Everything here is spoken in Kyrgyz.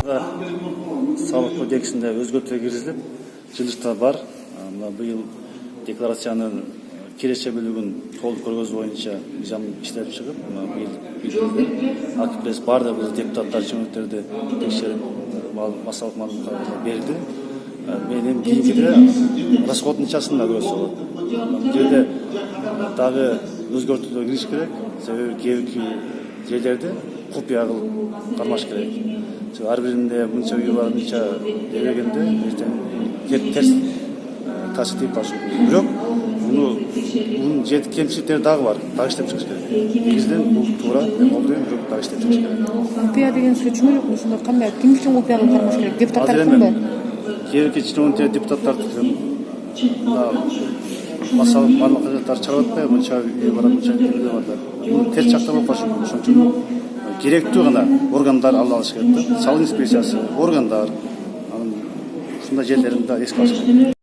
Салык кодексинде өзгөртүү киргизилип, жылыштар бар. Мына быйыл декларациянын келече бөлүгүн толук көргөзүү боюнча мыйзам иштелип чыгып, быйыл активдес бардык депутаттар чөмүктөрдү текшерип, массалык маалыматка берилди. Менин кийинкиде расходнычасын да көрсө болот. Бул жерде дагы өзгөртүүгө кириш керек. Себеби кээбирки жерлерде купуя кылып кармаш керек. Ар биринде мынча үй бар, мынча дебегенде эртең терс таасир тийип калышы мүмкүн. Бирок bunun кемчиликтери дагы бар, дагы иштеп чыгыш керек. Негизинен бул туура, мен колдойм, бирок дагы иштеп чыгыш керек. Купуя деген сөз түшүнүрөк, ошондо кандай, ким үчүн купуя кылып кармаш керек? Депутаттардыкынбы? Кээбирки чиновниктер депутаттардыкын массалык маалыматтар чыгарып атпайбы, мынча үй бар, мынча дебеге бар. Бул терс жакта болуп калышы мүмкүн. Ошон үчүн керектүү гана органдар алыш керек. Салык инспекциясы, органдар, ушундай жерлерин да эске алыш керек.